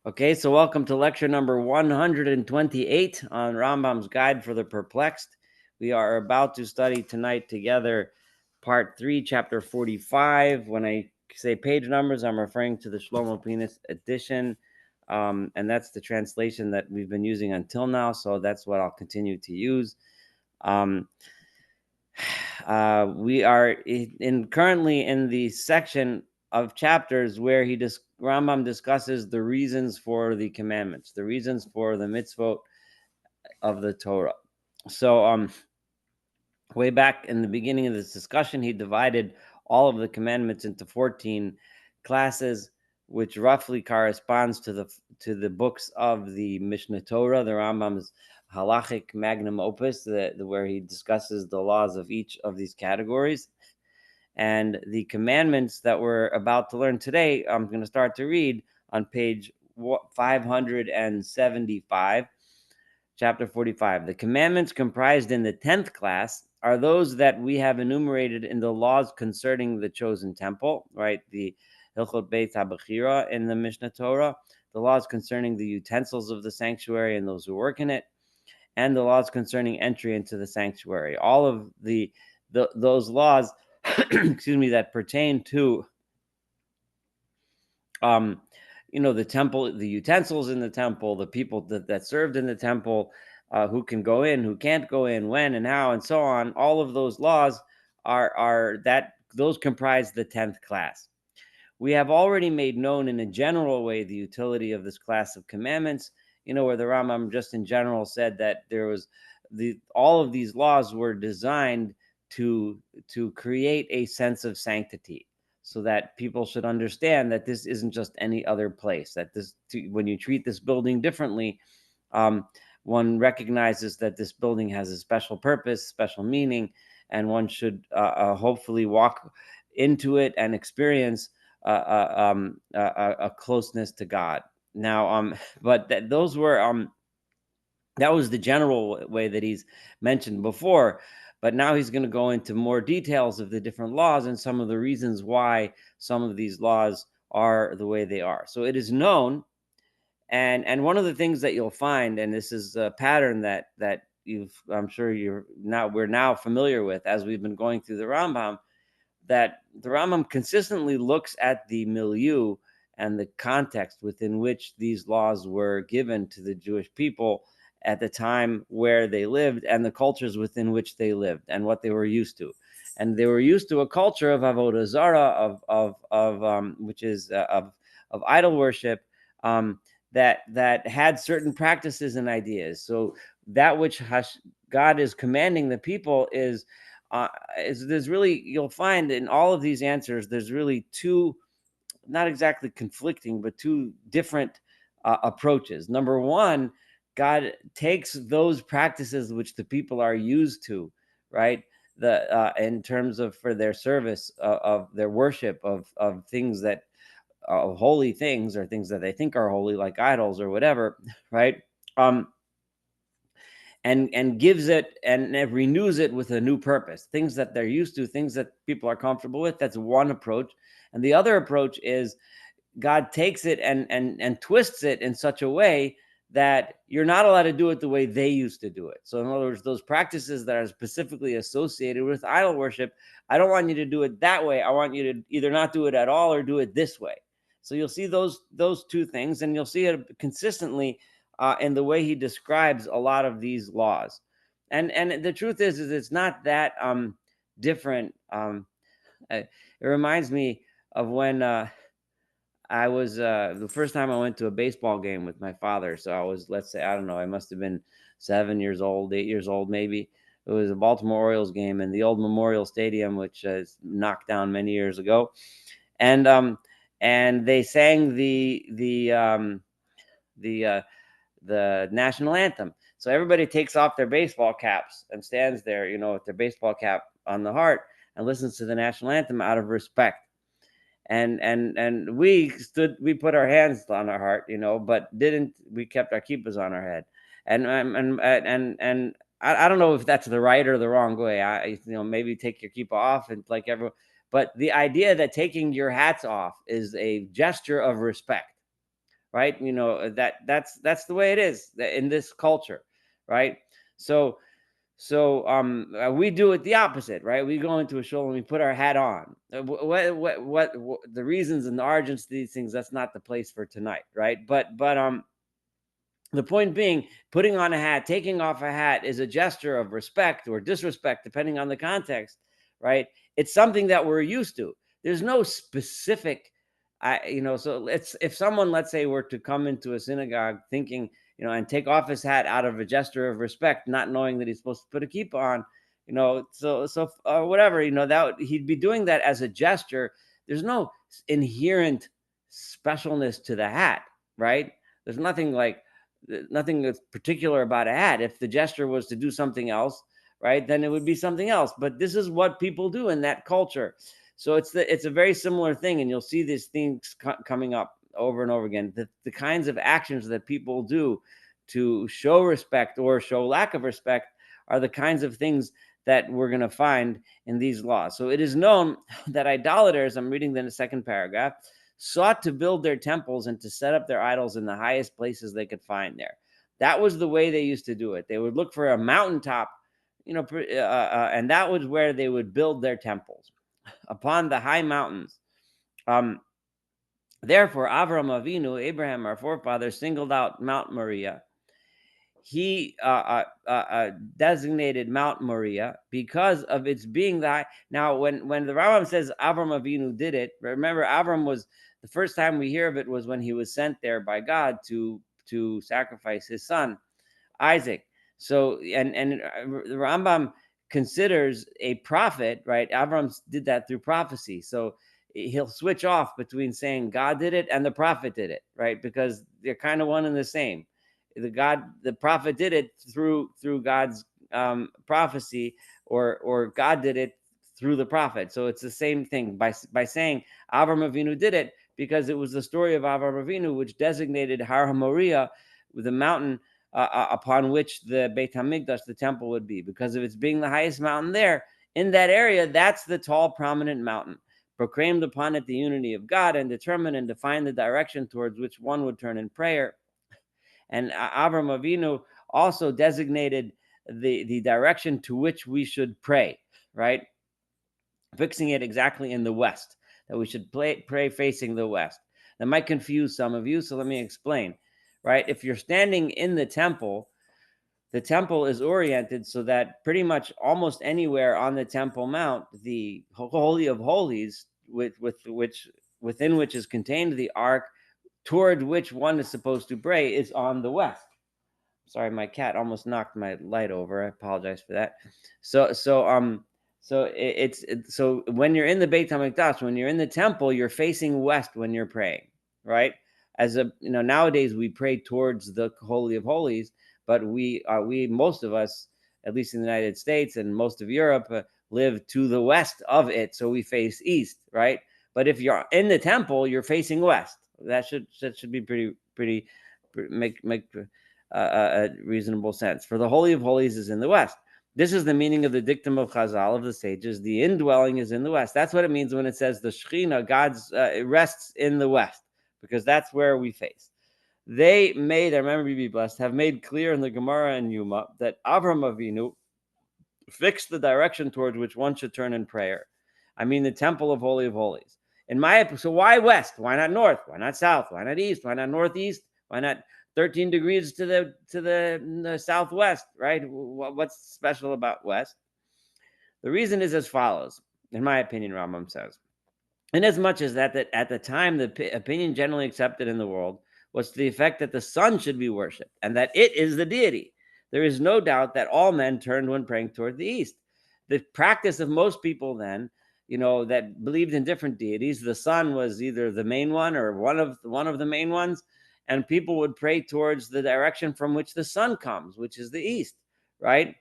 Okay, so welcome to lecture number 128 on Rambam's Guide for the Perplexed. We are about to study tonight together part 3, chapter 45. When I say page numbers, I'm referring to the Shlomo Penis edition, and that's the translation that we've been using until now, so that's what I'll continue to use. Um, we are currently in the section of chapters where Rambam discusses the reasons for the commandments, the reasons for the mitzvot of the Torah. So, way back in the beginning of this discussion, he divided all of the commandments into 14 classes, which roughly corresponds to the books of the Mishnah Torah, the Rambam's halachic magnum opus, where he discusses the laws of each of these categories. And the commandments that we're about to learn today, I'm going to start to read on page 575, chapter 45. The commandments comprised in the 10th class are those that we have enumerated in the laws concerning the chosen temple, right? The Hilchot Beit HaBechira in the Mishnah Torah, the laws concerning the utensils of the sanctuary and those who work in it, and the laws concerning entry into the sanctuary. All of those laws excuse me, that pertain to the temple, the utensils in the temple, the people that served in the temple, who can go in, who can't go in, when and how, and so on. All of those laws those comprise the 10th class. We have already made known in a general way the utility of this class of commandments, where the Rambam just in general said that all of these laws were designed to create a sense of sanctity, so that people should understand that this isn't just any other place, that when you treat this building differently, one recognizes that this building has a special purpose, special meaning, and one should hopefully walk into it and experience a closeness to God. Now, but that was the general way that he's mentioned before. But now he's going to go into more details of the different laws and some of the reasons why some of these laws are the way they are. So it is known, and one of the things that you'll find, and this is a pattern that I'm sure we're now familiar with as we've been going through the Rambam, that the Rambam consistently looks at the milieu and the context within which these laws were given to the Jewish people at the time where they lived, and the cultures within which they lived, and what they were used to. And they were used to a culture of avodah zarah, which is of idol worship, that had certain practices and ideas. So that which God is commanding the people is there's really, you'll find in all of these answers, there's really two, not exactly conflicting, but two different approaches. Number one, God takes those practices which the people are used to, right? In terms of for their service, of their worship of things that holy things, or things that they think are holy, like idols or whatever, right? And gives it and renews it with a new purpose, things that they're used to, things that people are comfortable with. That's one approach. And the other approach is God takes it and twists it in such a way that you're not allowed to do it the way they used to do it. So in other words, those practices that are specifically associated with idol worship, I don't want you to do it that way. I want you to either not do it at all or do it this way. So you'll see those two things, and you'll see it consistently in the way he describes a lot of these laws. And the truth is it's not that different. It reminds me of when I was the first time I went to a baseball game with my father. So I was, let's say, I don't know, I must have been 7 years old, 8 years old, maybe. It was a Baltimore Orioles game in the old Memorial Stadium, which is knocked down many years ago. And they sang the national anthem. So everybody takes off their baseball caps and stands there, with their baseball cap on the heart, and listens to the national anthem out of respect. And we put our hands on our heart, but we kept our kippahs on our head. And I don't know if that's the right or the wrong way. Maybe take your kippah off and like everyone. But the idea that taking your hats off is a gesture of respect, right? That's the way it is in this culture, right? So we do it the opposite, right? We go into a shul and we put our hat on. What the reasons and the origins to these things, that's not the place for tonight, right? But the point being, putting on a hat, taking off a hat is a gesture of respect or disrespect, depending on the context, right? It's something that we're used to. There's no specific, so if someone, let's say, were to come into a synagogue thinking, and take off his hat out of a gesture of respect, not knowing that he's supposed to put a kippah on, whatever, that he'd be doing that as a gesture. There's no inherent specialness to the hat, right? There's nothing that's particular about a hat. If the gesture was to do something else, right, then it would be something else. But this is what people do in that culture. So it's a very similar thing, and you'll see these things coming up over and over again. The kinds of actions that people do to show respect or show lack of respect are the kinds of things that we're going to find in these laws. So it is known that idolaters, I'm reading in the second paragraph, sought to build their temples and to set up their idols in the highest places they could find there. That was the way they used to do it. They would look for a mountaintop, and that was where they would build their temples, upon the high mountains. Therefore, Avram Avinu, Abraham, our forefather, singled out Mount Moriah. He designated Mount Moriah because of its being the. Now, when the Rambam says Avram Avinu did it, remember Avram was the first time we hear of it was when he was sent there by God to sacrifice his son Isaac. So and the Rambam considers a prophet, right? Avram did that through prophecy. So he'll switch off between saying God did it and the prophet did it, right? Because they're kind of one and the same. The prophet did it through God's prophecy, or God did it through the prophet. So it's the same thing by saying Avram Avinu did it, because it was the story of Avram Avinu which designated Har Moriah, the mountain upon which the Beit Hamikdash, the temple, would be, because of its being the highest mountain there in that area. That's the tall, prominent mountain. Proclaimed upon it the unity of God, and determined and defined the direction towards which one would turn in prayer. And Avram Avinu also designated the direction to which we should pray, right? Fixing it exactly in the west, that we should pray facing the west. That might confuse some of you, so let me explain, right? If you're standing in the temple is oriented so that pretty much almost anywhere on the Temple Mount, the Holy of Holies, within which is contained the ark, toward which one is supposed to pray, is on the west. Sorry, my cat almost knocked my light over. I apologize for that. So when you're in the Beit HaMikdash, when you're in the temple, you're facing west when you're praying, right? Nowadays we pray towards the Holy of Holies, but we most of us, at least in the United States and most of Europe, live to the west of it, so we face east, right? But if you're in the temple, you're facing west. That should be pretty make reasonable sense. For the Holy of Holies is in the west. This is the meaning of the dictum of Chazal, of the sages. The indwelling is in the west. That's what it means when it says the Shekhinah, God's rests in the west, because that's where we face. They made, I remember, be blessed, have made clear in the Gemara and Yoma that Avram Avinu fixed the direction towards which one should turn in prayer. I mean, the temple of Holy of Holies. So why west? Why not north? Why not south? Why not east? Why not northeast? Why not 13 degrees to the southwest, right? What's special about west? The reason is as follows, in my opinion, Rambam says. Inasmuch as that at the time, the opinion generally accepted in the world was to the effect that the sun should be worshipped and that it is the deity. There is no doubt that all men turned when praying toward the east. The practice of most people then, that believed in different deities, the sun was either the main one or one of the main ones, and people would pray towards the direction from which the sun comes, which is the east, right?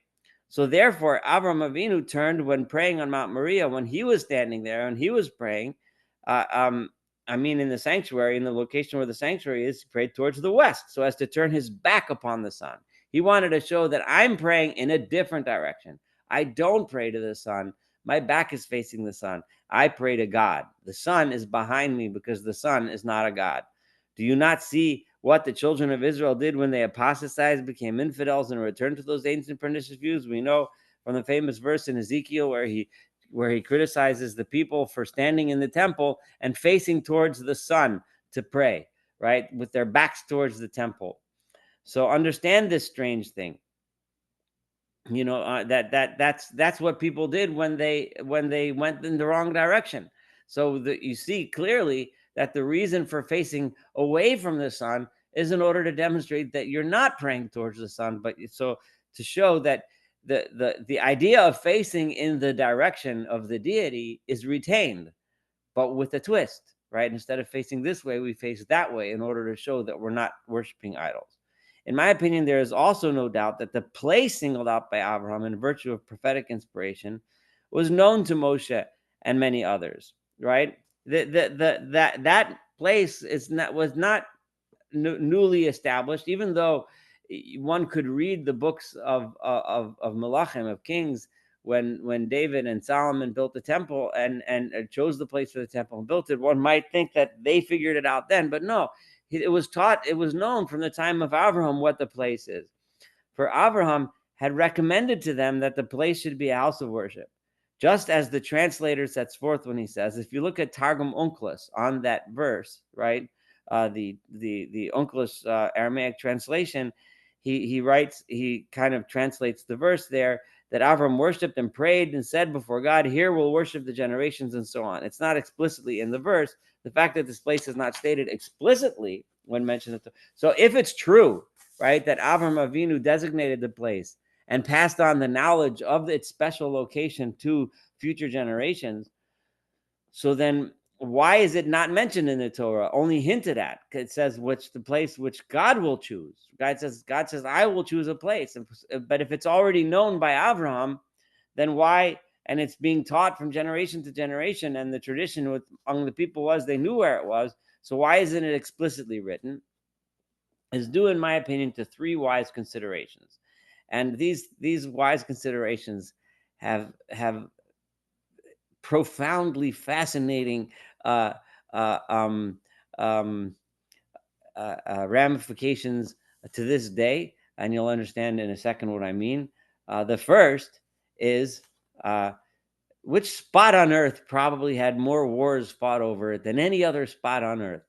So therefore, Avram Avinu turned when praying on Mount Moriah, when he was standing there and he was praying, in the sanctuary, in the location where the sanctuary is, he prayed towards the west so as to turn his back upon the sun. He wanted to show that I'm praying in a different direction. I don't pray to the sun. My back is facing the sun. I pray to God. The sun is behind me because the sun is not a God, Do you not see what the children of Israel did when they apostatized, became infidels, and returned to those ancient pernicious views? We know from the famous verse in Ezekiel where he criticizes the people for standing in the temple and facing towards the sun to pray, right, with their backs towards the temple. So understand this strange thing. That's what people did when they went in the wrong direction. So you see clearly that the reason for facing away from the sun is in order to demonstrate that you're not praying towards the sun, but so to show that the idea of facing in the direction of the deity is retained, but with a twist, right? Instead of facing this way, we face that way in order to show that we're not worshiping idols. In my opinion, there is also no doubt that the place singled out by Abraham in virtue of prophetic inspiration was known to Moshe and many others, right? That place was not newly established, even though one could read the books of Melachim, of Kings, when David and Solomon built the temple and chose the place for the temple and built it. One might think that they figured it out then, but no. It was known from the time of Abraham what the place is. For Abraham had recommended to them that the place should be a house of worship, just as the translator sets forth when he says, if you look at Targum Onkelos on that verse, right, the Onkelos Aramaic translation, he kind of translates the verse there that Abraham worshipped and prayed and said before God, here will worship the generations, and so on. It's not explicitly in the verse. The fact that this place is not stated explicitly when mentioned. So if it's true, right, that Avraham Avinu designated the place and passed on the knowledge of its special location to future generations, so then why is it not mentioned in the Torah, only hinted at? It says the place which God will choose. God says, I will choose a place. But if it's already known by Avraham, then why? And it's being taught from generation to generation, and the tradition among the people was they knew where it was. So why isn't it explicitly written? Is due, in my opinion, to three wise considerations. And these wise considerations have profoundly fascinating ramifications to this day, and you'll understand in a second what I mean. The first is which spot on earth probably had more wars fought over it than any other spot on earth?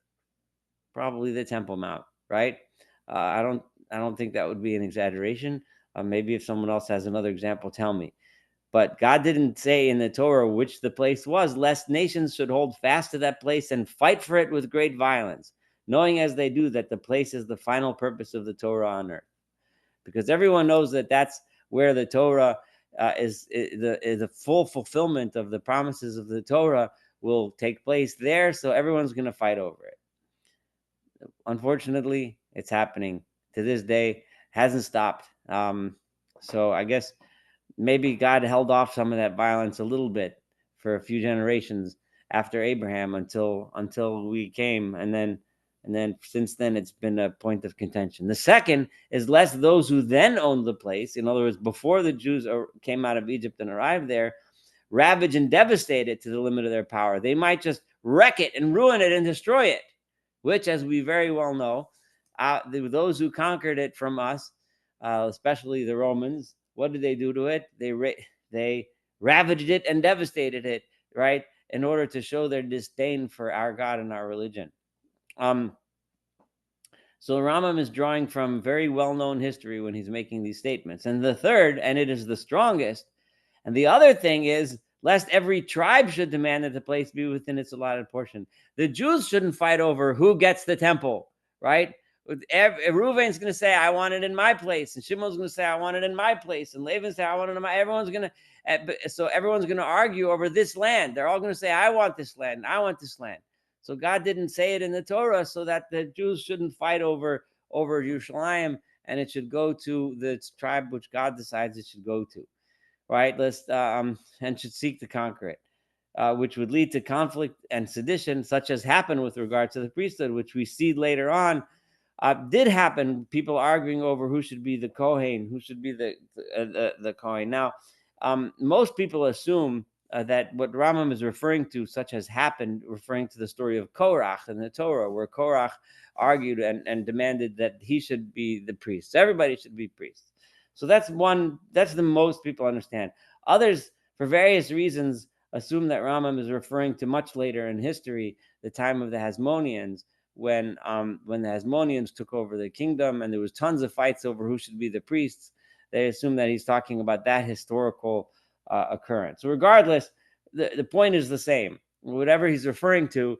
Probably the Temple Mount, right? I don't think that would be an exaggeration. Maybe if someone else has another example, tell me. But God didn't say in the Torah which the place was, lest nations should hold fast to that place and fight for it with great violence, knowing as they do that the place is the final purpose of the Torah on earth. Because everyone knows that that's where the Torah is the full fulfillment of the promises of the Torah will take place there. So everyone's going to fight over it. Unfortunately, it's happening to this day. Hasn't stopped. So I guess maybe God held off some of that violence a little bit for a few generations after Abraham until we came, and then since then it's been a point of contention. The second is lest those who then owned the place, in other words, before the Jews came out of Egypt and arrived there, ravage and devastate it to the limit of their power. They might just wreck it and ruin it and destroy it, which, as we very well know, those who conquered it from us, especially the Romans, what did they do to it? They ravaged it and devastated it, right, in order to show their disdain for our God and our religion. So Rambam is drawing from very well-known history when he's making these statements. And the third, and it is the strongest, and the other thing is, lest every tribe should demand that the place be within its allotted portion. The Jews shouldn't fight over who gets the temple, right? Reuven's going to say, I want it in my place. And Shimon's going to say, I want it in my place. And Laban's say, I want it in my, everyone's going to argue over this land. They're all going to say, I want this land. I want this land. So God didn't say it in the Torah so that the Jews shouldn't fight over Yerushalayim, and it should go to the tribe which God decides it should go to, right? And should seek to conquer it. Which would lead to conflict and sedition, such as happened with regard to the priesthood, which we see later on did happen. People arguing over who should be the Kohen, who should be the Kohen. Now, most people assume that what Rambam is referring to, such as happened, referring to the story of Korach in the Torah, where Korach argued and demanded that he should be the priest. Everybody should be priests. So that's the most people understand. Others, for various reasons, assume that Rambam is referring to much later in history, the time of the Hasmoneans, when the Hasmoneans took over the kingdom and there was tons of fights over who should be the priests. They assume that he's talking about that historical occurrence. So regardless, the point is the same. Whatever he's referring to,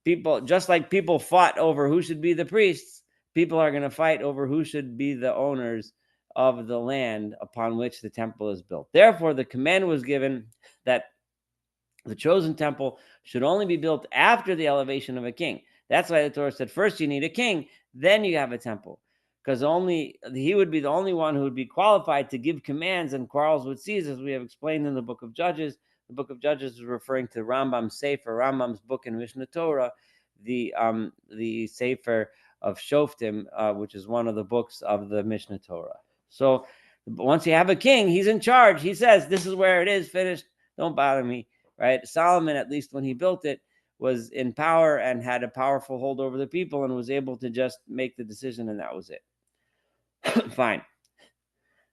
people, just like people fought over who should be the priests, people are going to fight over who should be the owners of the land upon which the temple is built. Therefore, the command was given that the chosen temple should only be built after the elevation of a king. That's why the Torah said, first you need a king, then you have a temple. Because only he would be the only one who would be qualified to give commands, and quarrels would cease, as we have explained in the book of Judges. The book of Judges is referring to Rambam's Sefer, Rambam's book in Mishnah Torah, the Sefer of Shoftim, which is one of the books of the Mishnah Torah. So once you have a king, he's in charge. He says, this is where it is, finished. Don't bother me, right? Solomon, at least when he built it, was in power and had a powerful hold over the people and was able to just make the decision, and that was it. Fine.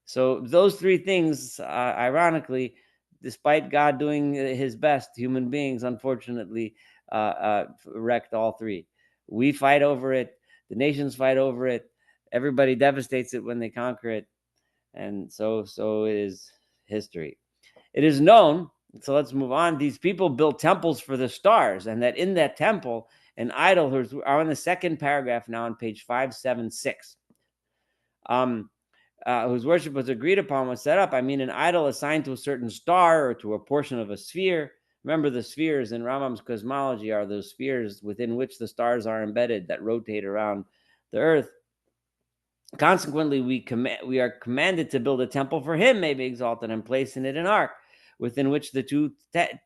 So those three things, ironically, despite God doing his best, human beings, unfortunately, wrecked all three. We fight over it. The nations fight over it. Everybody devastates it when they conquer it. And so it is history. It is known, so let's move on, these people built temples for the stars, and that in that temple, an idol, who's on the second paragraph now on page 576, whose worship was agreed upon, was set up. I mean, an idol assigned to a certain star or to a portion of a sphere. Remember, the spheres in Rambam's cosmology are those spheres within which the stars are embedded that rotate around the earth. Consequently, we are commanded to build a temple for him, may be exalted, and place in it an ark, within which the two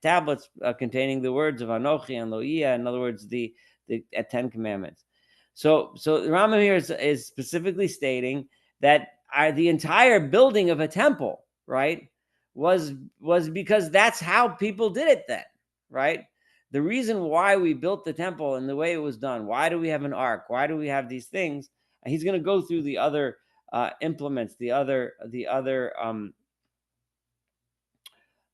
tablets containing the words of Anochi and Loia, in other words, the 10 commandments. So the Rambam here is specifically stating that the entire building of a temple, right, was because that's how people did it then, right? The reason why we built the temple and the way it was done, why do we have an ark? Why do we have these things? And he's going to go through the other implements, the other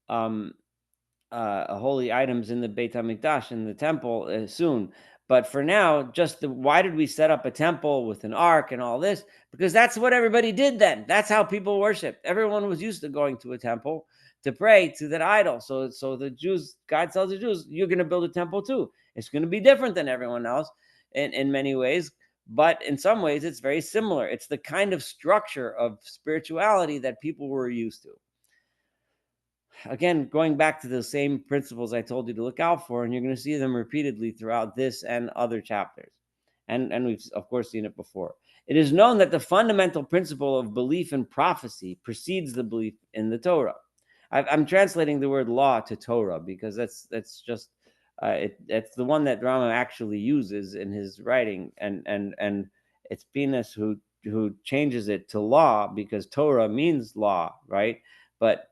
holy items in the Beit HaMikdash, in the temple, soon. But for now, just why did we set up a temple with an ark and all this? Because that's what everybody did then. That's how people worshiped. Everyone was used to going to a temple to pray to that idol. So the Jews, God tells the Jews, you're going to build a temple too. It's going to be different than everyone else in many ways, but in some ways it's very similar. It's the kind of structure of spirituality that people were used to. Again, going back to the same principles I told you to look out for, and you're going to see them repeatedly throughout this and other chapters. And we've, of course, seen it before. It is known that the fundamental principle of belief in prophecy precedes the belief in the Torah. I'm translating the word law to Torah because that's just it's the one that Rambam actually uses in his writing, and it's Pinas who changes it to law because Torah means law, right? But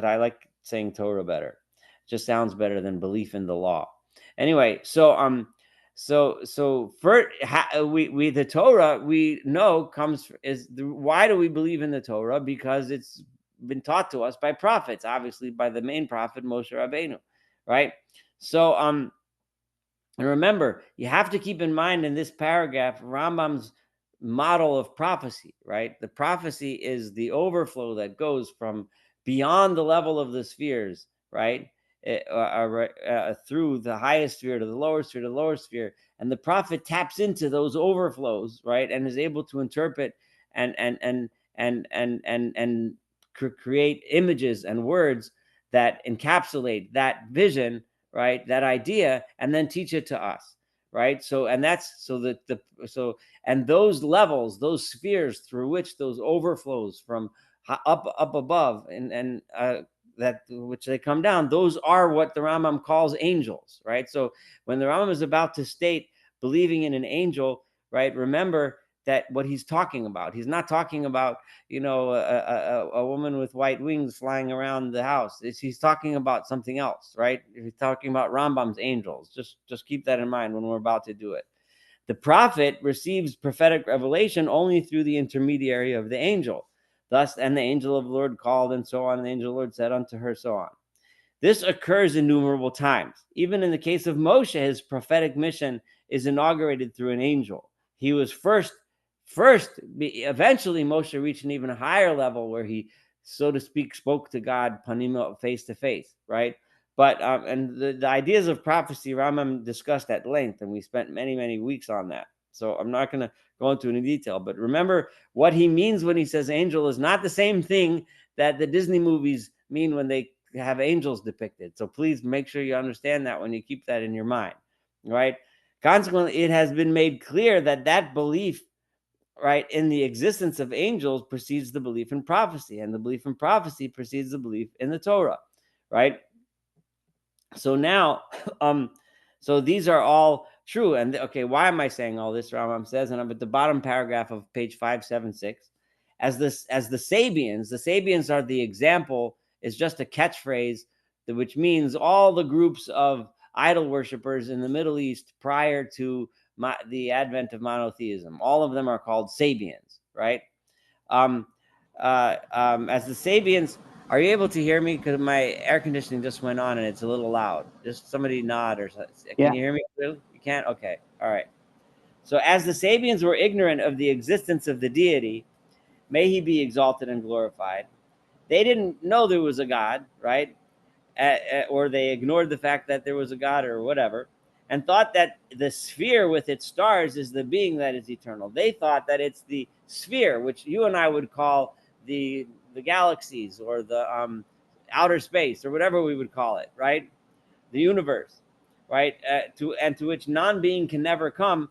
I like saying Torah better. It just sounds better than belief in the law. Anyway, so for the Torah we know why do we believe in the Torah? Because it's been taught to us by prophets, obviously by the main prophet Moshe Rabbeinu, right? So and remember, you have to keep in mind in this paragraph Rambam's model of prophecy, right? The prophecy is the overflow that goes from beyond the level of the spheres, right? Through the highest sphere to the lower sphere to the lower sphere, and the prophet taps into those overflows, right, and is able to interpret and create images and words that encapsulate that vision, right, that idea, and then teach it to us, right? So and those levels, those spheres through which those overflows from up above and that which they come down, those are what the Rambam calls angels, right? So when the Rambam is about to state believing in an angel, right, remember that what he's talking about. He's not talking about, a woman with white wings flying around the house. He's talking about something else, right? He's talking about Rambam's angels. Just keep that in mind when we're about to do it. The prophet receives prophetic revelation only through the intermediary of the angel. Thus, and the angel of the Lord called, and so on, and the angel of the Lord said unto her, so on. This occurs innumerable times. Even in the case of Moshe, his prophetic mission is inaugurated through an angel. He was eventually Moshe reached an even higher level where he, so to speak, spoke to God panim, face to face, right? But and the ideas of prophecy, Rambam discussed at length, and we spent many, many weeks on that. So I'm not going to go into any detail, but remember what he means when he says angel is not the same thing that the Disney movies mean when they have angels depicted. So please make sure you understand that when you keep that in your mind, right? Consequently, it has been made clear that belief, right, in the existence of angels precedes the belief in prophecy, and the belief in prophecy precedes the belief in the Torah, right? So now, so these are all true. And okay, why am I saying all this? Rambam says, and I'm at the bottom paragraph of page 576. As the Sabians are the example, is just a catchphrase, which means all the groups of idol worshippers in the Middle East prior to the advent of monotheism. All of them are called Sabians, right? As the Sabians, are you able to hear me? Because my air conditioning just went on and it's a little loud. Just somebody nod or something. Can you hear me? You can't? Okay. All right. So as the Sabians were ignorant of the existence of the deity, may he be exalted and glorified, they didn't know there was a God, right? Or they ignored the fact that there was a God or whatever, and thought that the sphere with its stars is the being that is eternal. They thought that it's the sphere, which you and I would call the galaxies or the outer space or whatever we would call it, right? The universe, right? To which non-being can never come,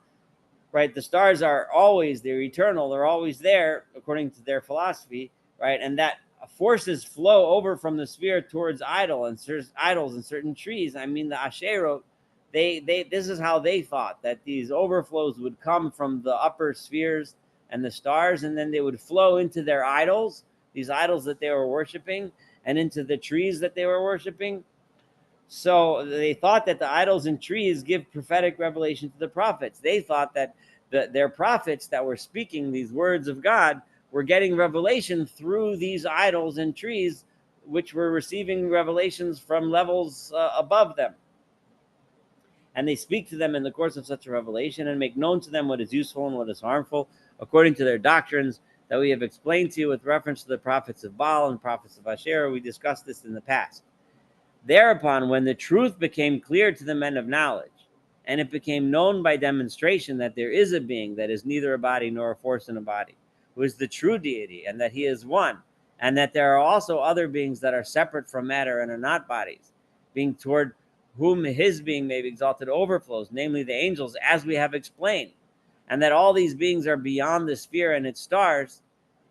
right? The stars are always, they're eternal, they're always there according to their philosophy, right? And that forces flow over from the sphere towards idols and certain trees. I mean, the Asherot, they this is how they thought that these overflows would come from the upper spheres and the stars, and then they would flow into their idols, these idols that they were worshiping, and into the trees that they were worshiping. So they thought that the idols and trees give prophetic revelation to the prophets. They thought that their prophets that were speaking these words of God were getting revelation through these idols and trees, which were receiving revelations from levels above them. And they speak to them in the course of such a revelation and make known to them what is useful and what is harmful, according to their doctrines that we have explained to you with reference to the prophets of Baal and prophets of Asherah. We discussed this in the past. Thereupon, when the truth became clear to the men of knowledge, and it became known by demonstration that there is a being that is neither a body nor a force in a body, who is the true deity, and that he is one, and that there are also other beings that are separate from matter and are not bodies, being toward whom his being may be exalted overflows, namely the angels, as we have explained, and that all these beings are beyond the sphere and its stars,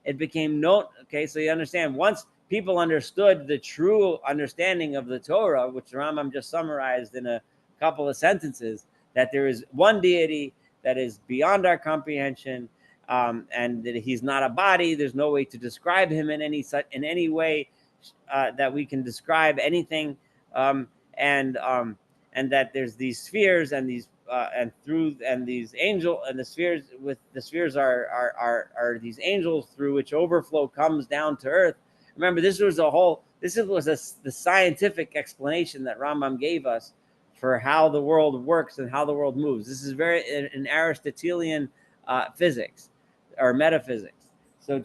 it became known. Okay, so you understand, once people understood the true understanding of the Torah, which Rambam just summarized in a couple of sentences, that there is one deity that is beyond our comprehension, and that he's not a body. There's no way to describe him in any way that we can describe anything, and that there's these spheres and these these angel and the spheres are these angels through which overflow comes down to earth. Remember, this was the scientific explanation that Rambam gave us for how the world works and how the world moves. This is very an Aristotelian physics or metaphysics. So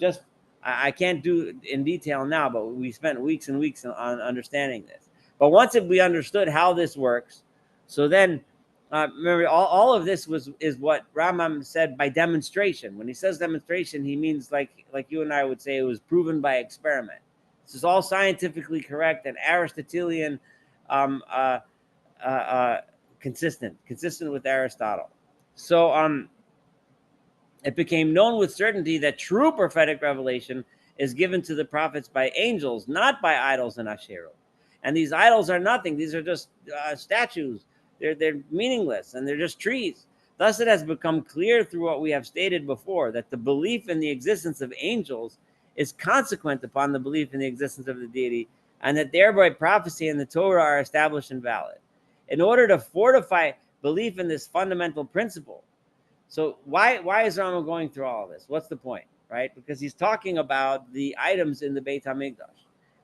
I can't do in detail now, but we spent weeks and weeks on understanding this. But once we understood how this works, so then remember, all of this is what Rambam said by demonstration. When he says demonstration, he means like you and I would say it was proven by experiment. This is all scientifically correct and Aristotelian, consistent with Aristotle. So it became known with certainty that true prophetic revelation is given to the prophets by angels, not by idols and Asherah. And these idols are nothing. These are just statues. They're meaningless, and they're just trees. Thus it has become clear through what we have stated before that the belief in the existence of angels is consequent upon the belief in the existence of the deity, and that thereby prophecy and the Torah are established and valid. In order to fortify belief in this fundamental principle, so why is Rambam going through all of this? What's the point, right? Because he's talking about the items in the Beit HaMikdash.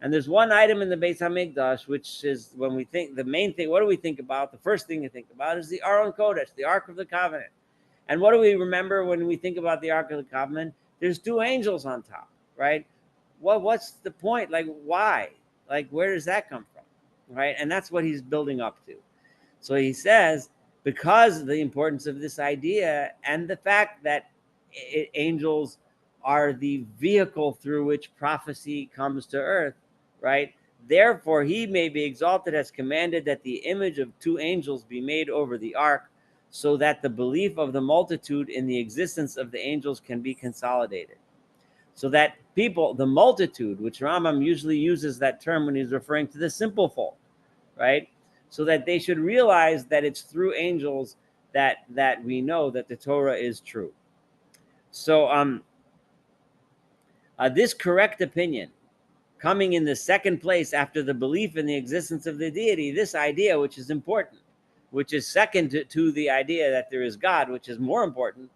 And there's one item in the Beit HaMikdash, which is when we think, the main thing, what do we think about? The first thing you think about is the Aron Kodesh, the Ark of the Covenant. And what do we remember when we think about the Ark of the Covenant? There's two angels on top, right? What's the point? Like, why? Like, where does that come from, right? And that's what he's building up to. So he says, because of the importance of this idea and the fact that angels are the vehicle through which prophecy comes to earth, right? Therefore, he may be exalted, as commanded that the image of two angels be made over the ark, so that the belief of the multitude in the existence of the angels can be consolidated. So that people, the multitude, which Rambam usually uses that term when he's referring to the simple folk, right? So that they should realize that it's through angels that we know that the Torah is true. So this correct opinion, coming in the second place after the belief in the existence of the deity, this idea, which is important, which is second to the idea that there is God, which is more important,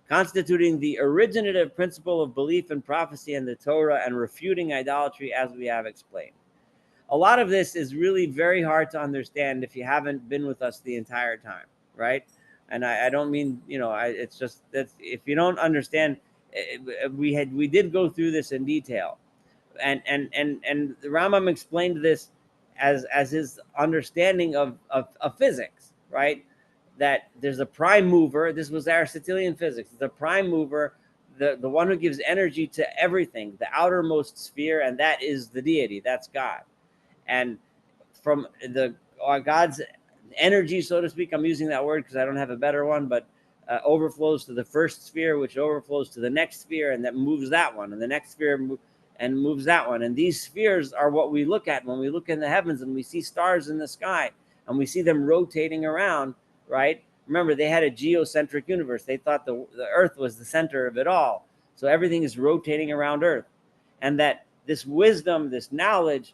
constituting the originative principle of belief in prophecy and the Torah and refuting idolatry, as we have explained. A lot of this is really very hard to understand if you haven't been with us the entire time, right? And I don't mean, it's just that if you don't understand, we did go through this in detail, and the Rambam explained this as his understanding of physics, right? That there's a prime mover. This was Aristotelian physics. The prime mover, the one who gives energy to everything, the outermost sphere, and that is the deity. That's God. And from God's energy, so to speak, I'm using that word because I don't have a better one, but overflows to the first sphere, which overflows to the next sphere, and that moves that one, and the next sphere and moves that one. And these spheres are what we look at when we look in the heavens and we see stars in the sky and we see them rotating around, right? Remember, they had a geocentric universe. They thought the earth was the center of it all. So everything is rotating around earth. And that this wisdom, this knowledge,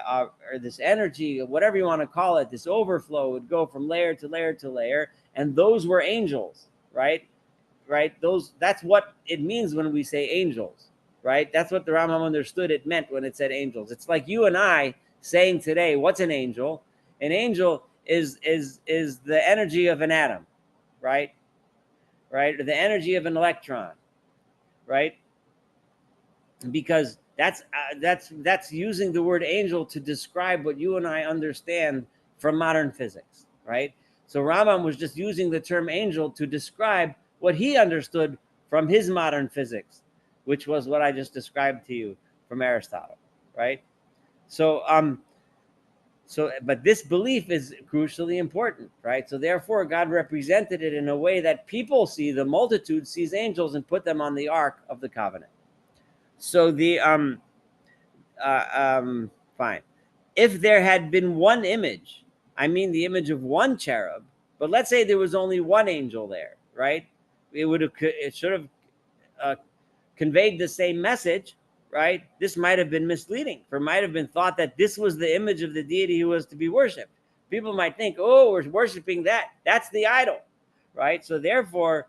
or this energy, whatever you want to call it, this overflow would go from layer to layer to layer, and those were angels, right? That's what it means when we say angels, right? That's what the Rambam understood it meant when it said angels. It's like you and I saying today, what's an angel? An angel is the energy of an atom, right? Or the energy of an electron, right? Because that's using the word angel to describe what you and I understand from modern physics, right? So Rambam was just using the term angel to describe what he understood from his modern physics, which was what I just described to you from Aristotle, right? So but this belief is crucially important, right? So therefore, God represented it in a way that people see, the multitude sees angels and put them on the Ark of the Covenant. So fine. If there had been one image, I mean the image of one cherub, but let's say there was only one angel there, right? It should have conveyed the same message, right? This might have been misleading, for it might have been thought that this was the image of the deity who was to be worshipped. People might think, oh, we're worshiping that. That's the idol, right? So therefore,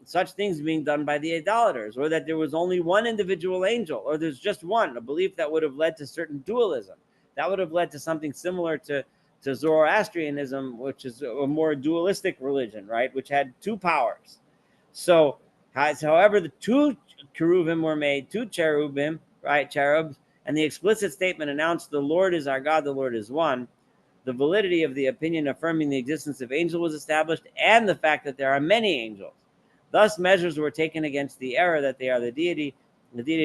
such things being done by the idolaters, or that there was only one individual angel, or there's just one, a belief that would have led to certain dualism. That would have led to something similar to Zoroastrianism, which is a more dualistic religion, right? Which had two powers. So, however, the two cherubim were made, two cherubim, right? Cherubs, and the explicit statement announced the Lord is our God, the Lord is one. The validity of the opinion affirming the existence of angels was established, and the fact that there are many angels. Thus, measures were taken against the error that they are the deity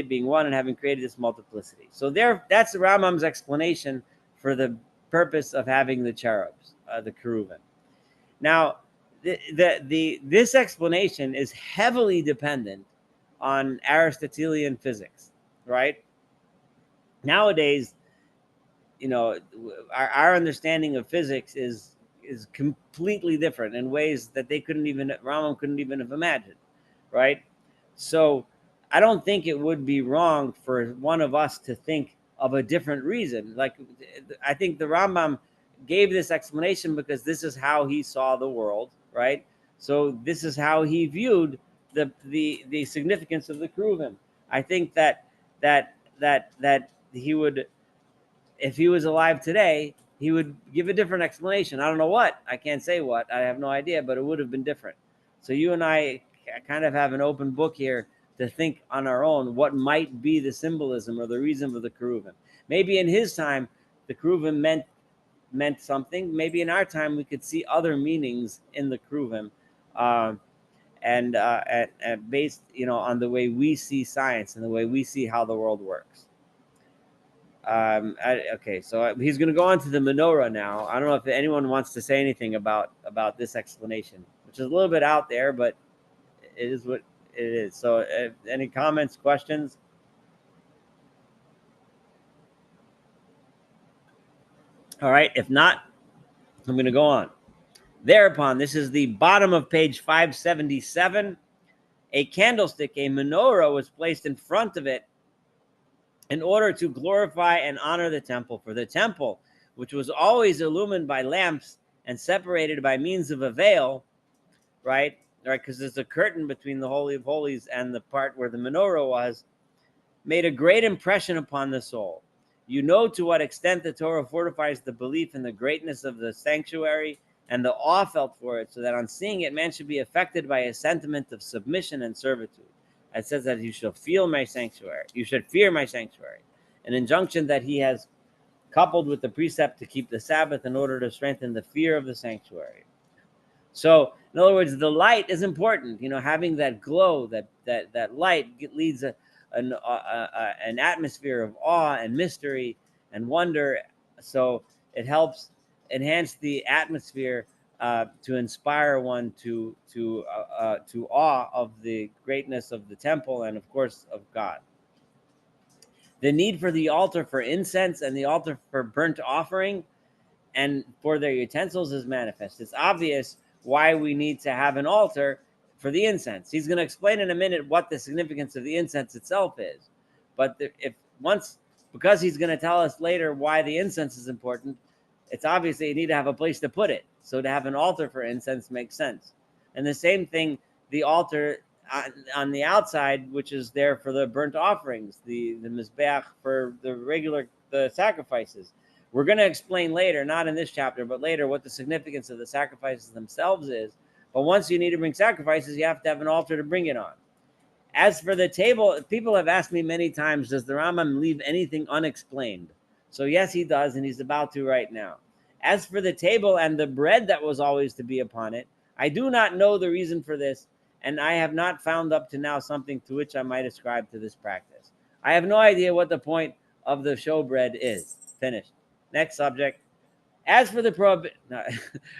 being one and having created this multiplicity. So that's the Rambam's explanation for the purpose of having the cherubs, the cherubim. Now, this explanation is heavily dependent on Aristotelian physics, right? Nowadays, our understanding of physics is, is completely different in ways that Rambam couldn't even have imagined, right? So I don't think it would be wrong for one of us to think of a different reason. Like, I think the Rambam gave this explanation because this is how he saw the world, right? So this is how he viewed the significance of the Kruvim. I think that he would, if he was alive today, he would give a different explanation. I don't know what. I can't say what. I have no idea, but it would have been different. So you and I kind of have an open book here to think on our own what might be the symbolism or the reason for the Keruvim. Maybe in his time, the Keruvim meant something. Maybe in our time, we could see other meanings in the Keruvim, and based, on the way we see science and the way we see how the world works. Okay, so he's going to go on to the menorah now. I don't know if anyone wants to say anything about this explanation, which is a little bit out there, but it is what it is. So any comments, questions? All right, if not, I'm going to go on. Thereupon, this is the bottom of page 577, a candlestick, a menorah, was placed in front of it in order to glorify and honor the temple. For the temple, which was always illumined by lamps and separated by means of a veil, right, because there's a curtain between the Holy of Holies and the part where the menorah was, made a great impression upon the soul. You know to what extent the Torah fortifies the belief in the greatness of the sanctuary and the awe felt for it, so that on seeing it, man should be affected by a sentiment of submission and servitude. It says that you shall feel my sanctuary. You should fear my sanctuary. An injunction that he has coupled with the precept to keep the Sabbath in order to strengthen the fear of the sanctuary. So, in other words, the light is important. Having that glow, that light leads an atmosphere of awe and mystery and wonder. So it helps enhance the atmosphere to inspire one to awe of the greatness of the temple and, of course, of God. The need for the altar for incense and the altar for burnt offering and for their utensils is manifest. It's obvious why we need to have an altar for the incense. He's going to explain in a minute what the significance of the incense itself is. But because he's going to tell us later why the incense is important, it's obvious that you need to have a place to put it. So to have an altar for incense makes sense. And the same thing, the altar on the outside, which is there for the burnt offerings, the mizbeach for the sacrifices. We're going to explain later, not in this chapter, but later, what the significance of the sacrifices themselves is. But once you need to bring sacrifices, you have to have an altar to bring it on. As for the table, people have asked me many times, does the Rambam leave anything unexplained? So yes, he does, and he's about to right now. As for the table and the bread that was always to be upon it, I do not know the reason for this, and I have not found up to now something to which I might ascribe to this practice. I have no idea what the point of the showbread is. Finished. Next subject. As for the prohibition,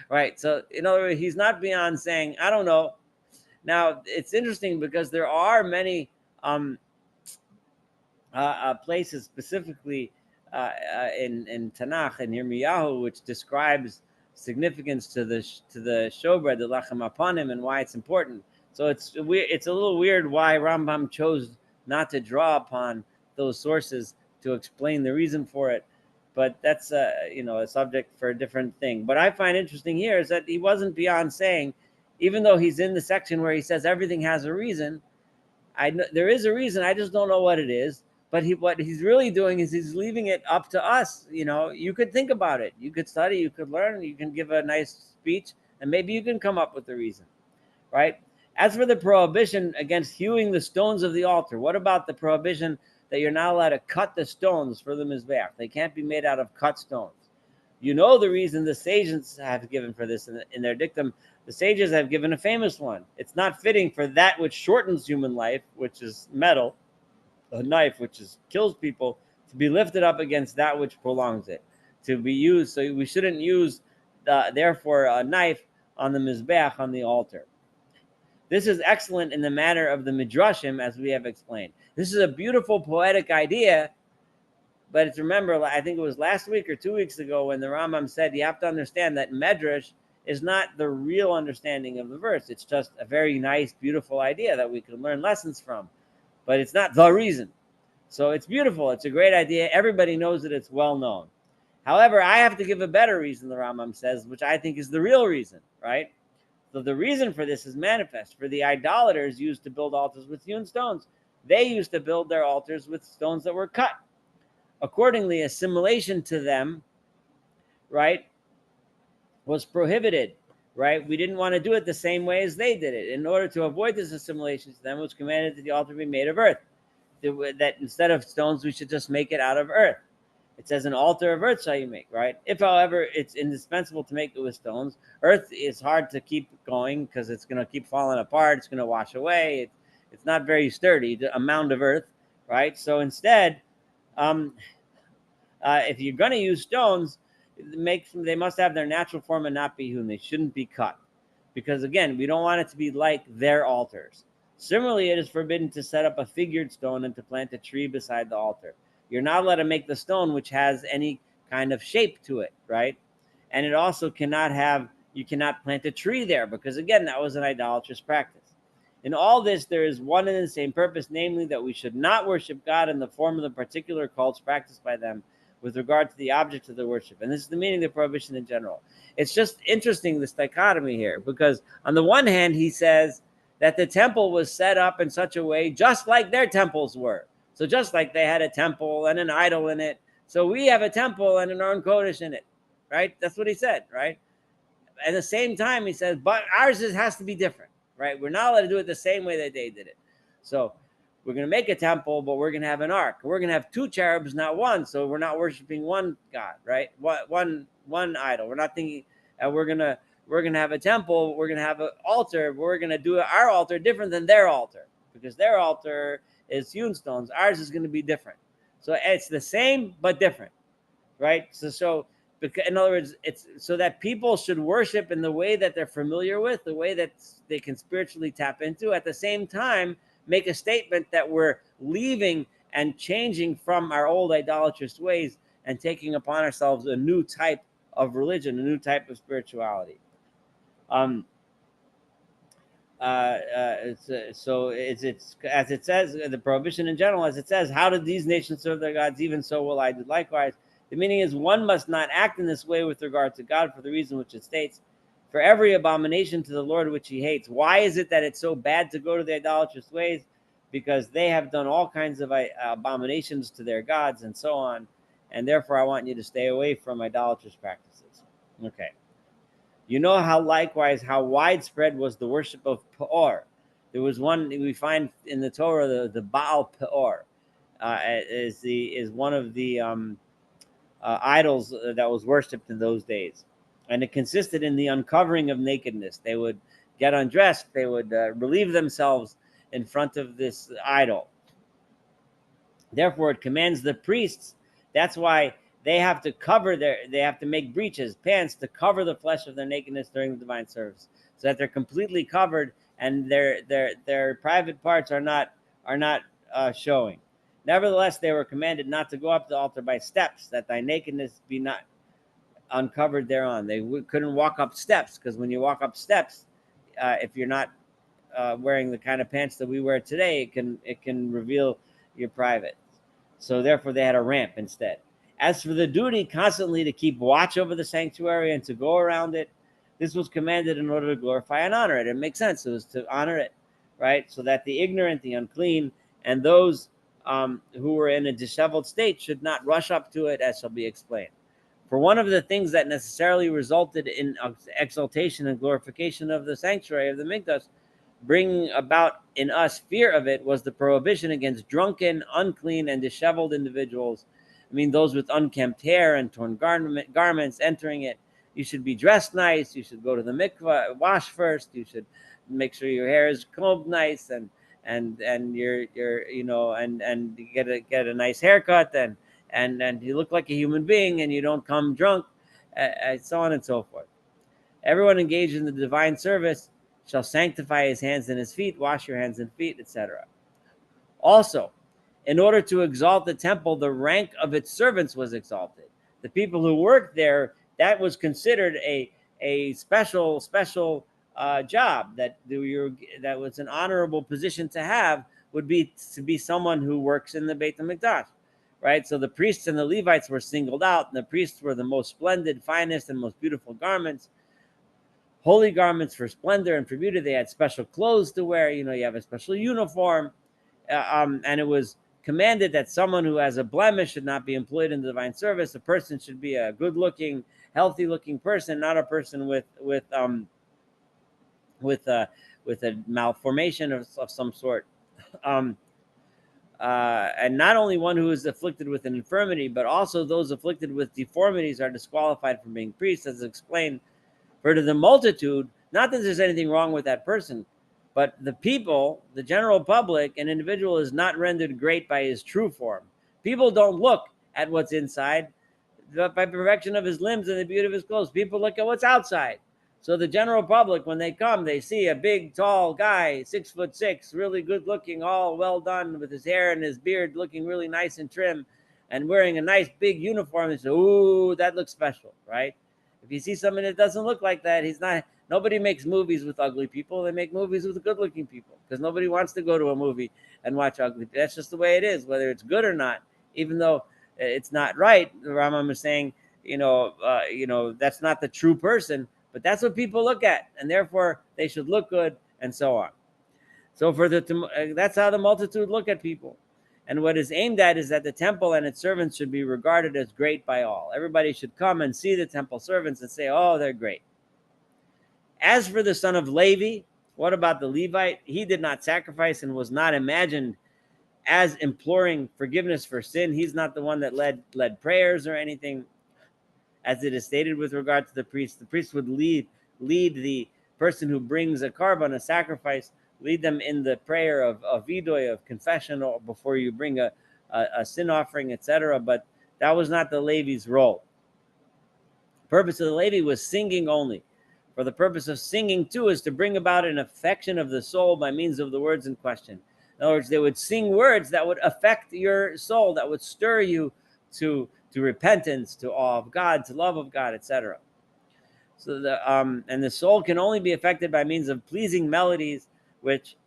right? So, in other words, he's not beyond saying, I don't know. Now, it's interesting because there are many places, specifically in Tanakh and Yirmiyahu, which describes significance to the showbread, the lechem apanim, and why it's important. So it's a little weird why Rambam chose not to draw upon those sources to explain the reason for it. But that's a subject for a different thing. But I find interesting here is that he wasn't beyond saying, even though he's in the section where he says everything has a reason, there is a reason. I just don't know what it is. But what he's really doing is he's leaving it up to us. You could think about it. You could study. You could learn. You can give a nice speech, and maybe you can come up with the reason, right? As for the prohibition against hewing the stones of the altar, what about the prohibition that you're not allowed to cut the stones for the mizbeach? They can't be made out of cut stones. You know the reason the sages have given for this in their dictum. The sages have given a famous one. It's not fitting for that which shortens human life, which is metal, a knife which kills people, to be lifted up against that which prolongs it, to be used. So we shouldn't use, therefore, a knife on the mizbeach, on the altar. This is excellent in the matter of the midrashim, as we have explained. This is a beautiful poetic idea But it's, remember, I think it was last week or 2 weeks ago when the Rambam said you have to understand that medrash is not the real understanding of the verse. It's just a very nice, beautiful idea that we can learn lessons from, but it's not the reason. So it's beautiful. It's a great idea. Everybody knows that it's well known. However, I have to give a better reason, the Rambam says, which I think is the real reason, right? So the reason for this is manifest. For the idolaters used to build altars with hewn stones, they used to build their altars with stones that were cut. Accordingly, assimilation to them, right, was prohibited, right? We didn't want to do it the same way as they did it. In order to avoid this assimilation to them, it was commanded that the altar be made of earth. That instead of stones, we should just make it out of earth. It says an altar of earth shall you make, right? If, however, it's indispensable to make it with stones, earth is hard to keep going because it's going to keep falling apart. It's going to wash away. It's not very sturdy, a mound of earth, right? So instead, if you're going to use stones, they must have their natural form and not be hewn. They shouldn't be cut, because again, we don't want it to be like their altars. Similarly, it is forbidden to set up a figured stone and to plant a tree beside the altar. You're not allowed to make the stone which has any kind of shape to it, right? And it also you cannot plant a tree there, because again, that was an idolatrous practice. In all this, there is one and the same purpose, namely that we should not worship God in the form of the particular cults practiced by them with regard to the object of the worship. And this is the meaning of the prohibition in general. It's just interesting, this dichotomy here, because on the one hand, he says that the temple was set up in such a way just like their temples were. So just like they had a temple and an idol in it, so we have a temple and an Aron Kodesh in it, right? That's what he said, right? At the same time, he says, but ours has to be different, right? We're not allowed to do it the same way that they did it. So we're going to make a temple, but we're going to have an ark. We're going to have two cherubs, not one. So we're not worshiping one God, right? One idol. We're not thinking, we're going to have a temple. We're going to have an altar. We're going to do our altar different than their altar, because their altar is hewn stones. Ours is going to be different. So it's the same but different, right? So in other words, it's so that people should worship in the way that they're familiar with, the way that they can spiritually tap into. At the same time, make a statement that we're leaving and changing from our old idolatrous ways and taking upon ourselves a new type of religion, a new type of spirituality. It's as it says, the prohibition in general, as it says, how did these nations serve their gods? Even so will I do likewise. The meaning is, one must not act in this way with regard to God for the reason which it states, for every abomination to the Lord which he hates. Why is it that it's so bad to go to the idolatrous ways? Because they have done all kinds of abominations to their gods and so on, and therefore I want you to stay away from idolatrous practices. Okay. You know how widespread was the worship of Peor. There was one we find in the Torah, the Baal Peor is one of the idols that was worshipped in those days, and it consisted in the uncovering of nakedness. They would get undressed, they would relieve themselves in front of this idol. Therefore, it commands the priests. That's why they have to make breeches, pants, to cover the flesh of their nakedness during the divine service, so that they're completely covered and their private parts are not showing. Nevertheless, they were commanded not to go up to the altar by steps, that thy nakedness be not uncovered thereon. They couldn't walk up steps, because when you walk up steps, if you're not wearing the kind of pants that we wear today, it can reveal your private. So therefore, they had a ramp instead. As for the duty constantly to keep watch over the sanctuary and to go around it, this was commanded in order to glorify and honor it. It makes sense. It was to honor it, right? So that the ignorant, the unclean, and those who were in a disheveled state should not rush up to it, as shall be explained. For one of the things that necessarily resulted in exaltation and glorification of the sanctuary of the Mikdash, bringing about in us fear of it, was the prohibition against drunken, unclean, and disheveled individuals. I mean, those with unkempt hair and torn garments entering it. You should be dressed nice. You should go to the mikvah, wash first. You should make sure your hair is combed nice and you're and get a nice haircut and you look like a human being and you don't come drunk, so on and so forth. Everyone engaged in the divine service shall sanctify his hands and his feet, wash your hands and feet, etc. Also, In order to exalt the temple, the rank of its servants was exalted. The people who worked there, that was considered a special job, that was an honorable position to have, would be to be someone who works in the Beit HaMikdash, right? So the priests and the Levites were singled out, and the priests were the most splendid, finest, and most beautiful garments, holy garments for splendor and for beauty. They had special clothes to wear. You have a special uniform, and it was commanded that someone who has a blemish should not be employed in the divine service. A person should be a good-looking, healthy-looking person, not a person with a malformation of some sort. And not only one who is afflicted with an infirmity, but also those afflicted with deformities are disqualified from being priests, as explained. For to the multitude, not that there's anything wrong with that person, but the people, the general public, an individual is not rendered great by his true form. People don't look at what's inside, but by perfection of his limbs and the beauty of his clothes. People look at what's outside. So the general public, when they come, they see a big, tall guy, 6'6", really good looking, all well done, with his hair and his beard looking really nice and trim, and wearing a nice big uniform. They say, "Ooh, that looks special," right? If you see someone that doesn't look like that, he's not. Nobody makes movies with ugly people. They make movies with good-looking people, because nobody wants to go to a movie and watch ugly. That's just the way it is, whether it's good or not. Even though it's not right, the Rambam is saying, that's not the true person, but that's what people look at, and therefore they should look good, and so on. So that's how the multitude look at people. And what is aimed at is that the temple and its servants should be regarded as great by all. Everybody should come and see the temple servants and say, "Oh, they're great." As for the son of Levi, what about the Levite? He did not sacrifice and was not imagined as imploring forgiveness for sin. He's not the one that led prayers or anything, as it is stated with regard to the priest. The priest would lead the person who brings a korban, a sacrifice, lead them in the prayer of vidoy, of confession, or before you bring a sin offering, etc. But that was not the Levi's role. The purpose of the Levi was singing only. For the purpose of singing, too, is to bring about an affection of the soul by means of the words in question. In other words, they would sing words that would affect your soul, that would stir you to repentance, to awe of God, to love of God, etc. So and the soul can only be affected by means of pleasing melodies, which,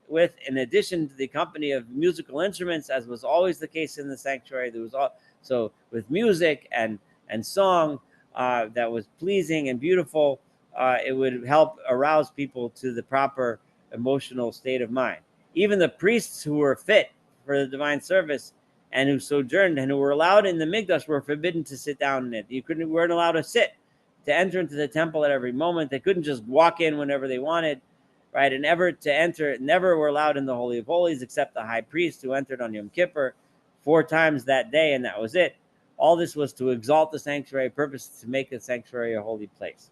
in addition to the company of musical instruments, as was always the case in the sanctuary, there was so with music and song that was pleasing and beautiful, it would help arouse people to the proper emotional state of mind. Even the priests who were fit for the divine service and who sojourned and who were allowed in the Mikdash were forbidden to sit down in it. Weren't allowed to sit, to enter into the temple at every moment. They couldn't just walk in whenever they wanted, right? And never were allowed in the Holy of Holies except the high priest, who entered on Yom Kippur 4 times that day, and that was it. All this was to exalt the sanctuary, purpose to make the sanctuary a holy place.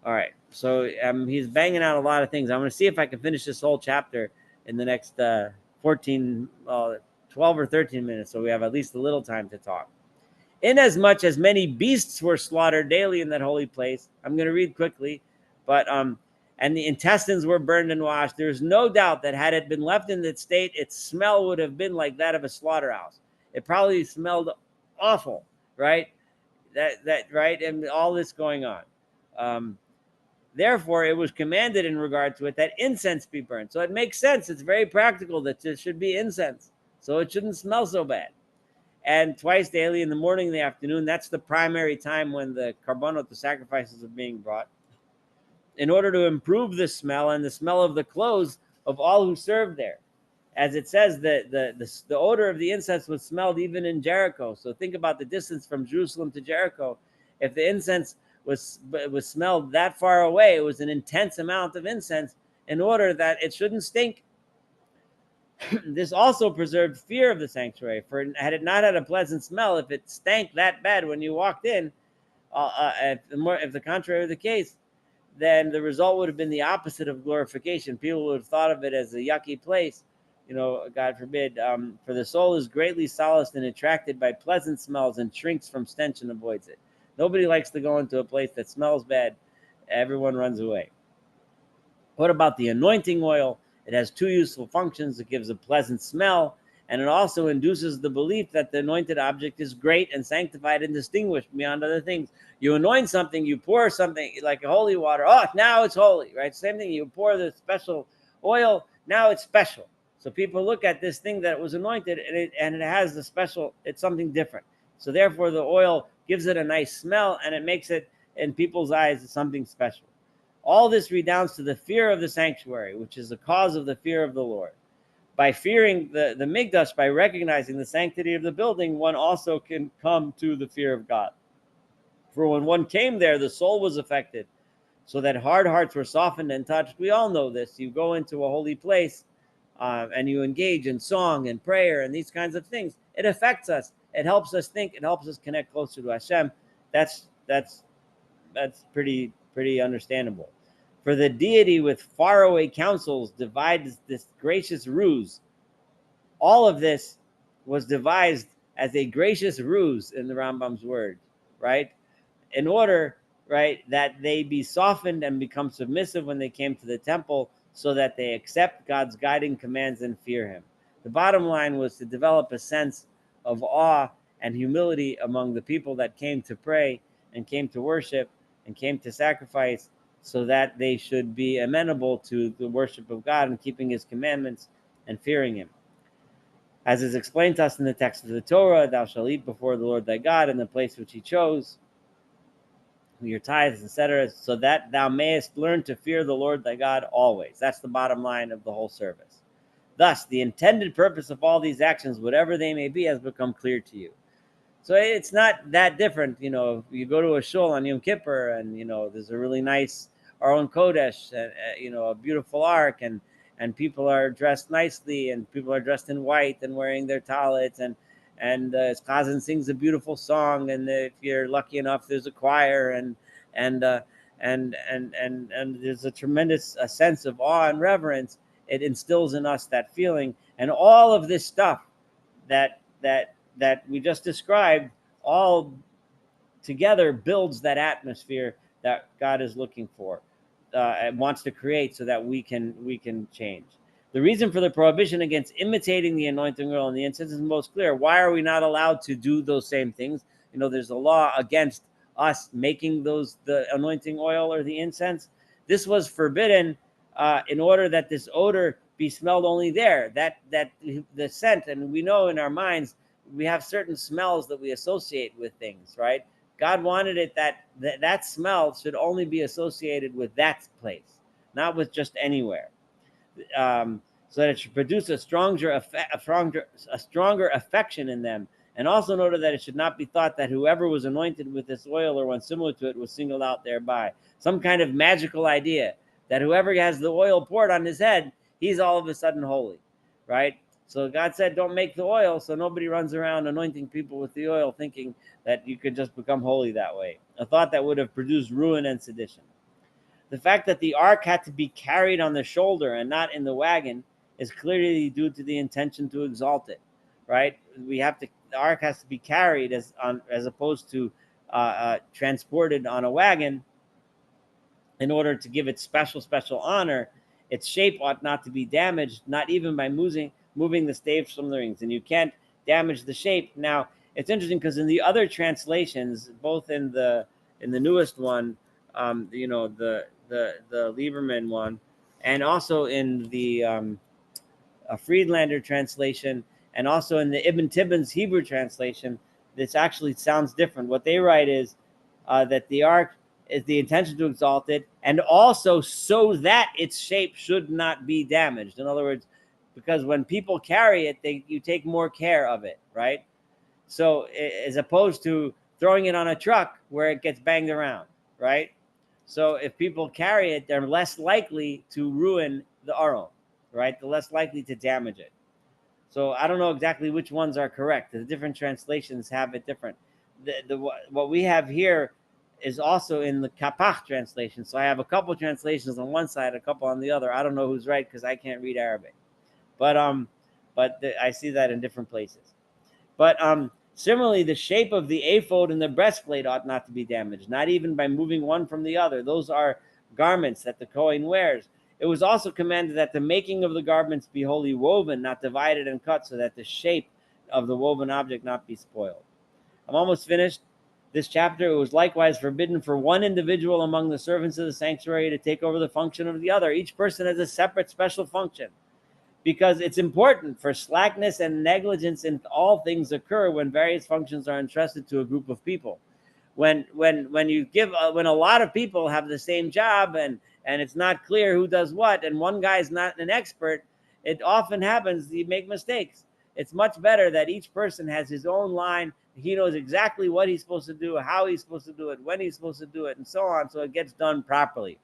All right, so he's banging out a lot of things. I'm going to see if I can finish this whole chapter in the next 12 or 13 minutes, so we have at least a little time to talk. Inasmuch as many beasts were slaughtered daily in that holy place, I'm going to read quickly, but and the intestines were burned and washed. There's no doubt that had it been left in that state, its smell would have been like that of a slaughterhouse. It probably smelled awful, right? That right, and all this going on. Therefore, it was commanded in regard to it that incense be burned. So it makes sense. It's very practical that there should be incense, so it shouldn't smell so bad. And twice daily, in the morning and the afternoon, that's the primary time when the korbanot, the sacrifices, are being brought, in order to improve the smell and the smell of the clothes of all who served there. As it says, the odor of the incense was smelled even in Jericho. So think about the distance from Jerusalem to Jericho. If the incense was smelled that far away, it was an intense amount of incense in order that it shouldn't stink. This also preserved fear of the sanctuary, for had it not had a pleasant smell, if it stank that bad when you walked in, if the contrary were the case, then the result would have been the opposite of glorification. People would have thought of it as a yucky place, God forbid. For the soul is greatly solaced and attracted by pleasant smells and shrinks from stench and avoids it. Nobody likes to go into a place that smells bad. Everyone runs away. What about the anointing oil? It has 2 useful functions. It gives a pleasant smell And it also induces the belief that the anointed object is great and sanctified and distinguished beyond other things. You anoint something, you pour something like holy water. Oh, now it's holy, right? Same thing. You pour the special oil, now it's special. So people look at this thing that was anointed, and it has the special. It's something different. So therefore, the oil gives it a nice smell, and it makes it in people's eyes something special. All this redounds to the fear of the sanctuary, which is the cause of the fear of the Lord. By fearing the Mikdash, by recognizing the sanctity of the building, one also can come to the fear of God. For when one came there, the soul was affected, so that hard hearts were softened and touched. We all know this. You go into a holy place and you engage in song and prayer and these kinds of things. It affects us. It helps us think. It helps us connect closer to Hashem. That's pretty understandable. For the deity with faraway counsels divides this gracious ruse. All of this was devised as a gracious ruse in the Rambam's word, right? In order, right, that they be softened and become submissive when they came to the temple, so that they accept God's guiding commands and fear him. The bottom line was to develop a sense of awe and humility among the people that came to pray and came to worship and came to sacrifice, so that they should be amenable to the worship of God and keeping his commandments and fearing him. As is explained to us in the text of the Torah, thou shalt eat before the Lord thy God in the place which he chose, your tithes, etc., so that thou mayest learn to fear the Lord thy God always. That's the bottom line of the whole service. Thus, the intended purpose of all these actions, whatever they may be, has become clear to you. So it's not that different. If you go to a shul on Yom Kippur, and there's a really nice Aron Kodesh, a beautiful ark, and people are dressed nicely, and people are dressed in white and wearing their talits, and Chazan sings a beautiful song, and if you're lucky enough, there's a choir, and there's a tremendous sense of awe and reverence. It instills in us that feeling, and all of this stuff that we just described, all together builds that atmosphere that God is looking for and wants to create, so that we can change. The reason for the prohibition against imitating the anointing oil and the incense is most clear. Why are we not allowed to do those same things? There's a law against us making the anointing oil or the incense. This was forbidden in order that this odor be smelled only there, that the scent. And we know in our minds, we have certain smells that we associate with things, right? God wanted it that smell should only be associated with that place, not with just anywhere. So that it should produce a stronger affection in them. And also noted that it should not be thought that whoever was anointed with this oil or one similar to it was singled out thereby. Some kind of magical idea that whoever has the oil poured on his head, he's all of a sudden holy, right? So God said, don't make the oil, so nobody runs around anointing people with the oil thinking that you could just become holy that way. A thought that would have produced ruin and sedition. The fact that the ark had to be carried on the shoulder and not in the wagon is clearly due to the intention to exalt it, right? The ark has to be carried as opposed to transported on a wagon in order to give it special honor. Its shape ought not to be damaged, not even by moving the staves from the rings, and you can't damage the shape. Now, it's interesting because in the other translations, both in the newest one, the Lieberman one, and also in the Friedlander translation, and also in the Ibn Tibbon's Hebrew translation, this actually sounds different. What they write is that the ark is the intention to exalt it, and also so that its shape should not be damaged. In other words, because when people carry it, you take more care of it, right? So as opposed to throwing it on a truck where it gets banged around, right? So if people carry it, they're less likely to ruin the Aron, right? They're less likely to damage it. So I don't know exactly which ones are correct. The different translations have it different. What we have here is also in the Kapach translation. So I have a couple translations on one side, a couple on the other. I don't know who's right because I can't read Arabic. But I see that in different places. But similarly, the shape of the ephod and the breastplate ought not to be damaged, not even by moving one from the other. Those are garments that the Kohen wears. It was also commanded that the making of the garments be wholly woven, not divided and cut, so that the shape of the woven object not be spoiled. I'm almost finished this chapter. It was likewise forbidden for one individual among the servants of the sanctuary to take over the function of the other. Each person has a separate special function, because it's important, for slackness and negligence in all things occur when various functions are entrusted to a group of people. When you give when a lot of people have the same job, and it's not clear who does what, and one guy's not an expert, it often happens you make mistakes. It's much better that each person has his own line. He knows exactly what he's supposed to do, how he's supposed to do it, when he's supposed to do it, and so on, so it gets done properly.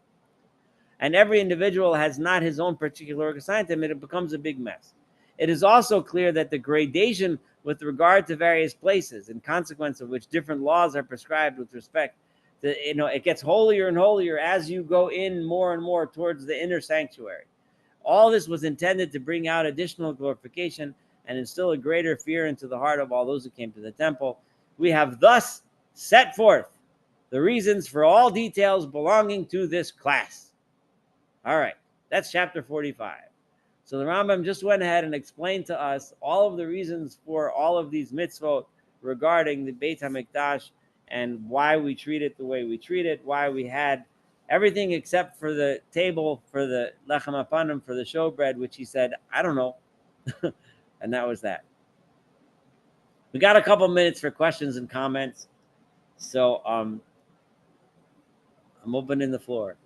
And every individual has not his own particular work assigned to him, and it becomes a big mess. It is also clear that the gradation with regard to various places, in consequence of which different laws are prescribed with respect to, it gets holier and holier as you go in more and more towards the inner sanctuary. All this was intended to bring out additional glorification and instill a greater fear into the heart of all those who came to the temple. We have thus set forth the reasons for all details belonging to this class. All right, that's chapter 45. So the Rambam just went ahead and explained to us all of the reasons for all of these mitzvot regarding the Beit HaMikdash, and why we treat it the way we treat it, why we had everything except for the table for the lechem apanim, for the showbread, which he said, I don't know. And that was that. We got a couple minutes for questions and comments. So I'm opening the floor.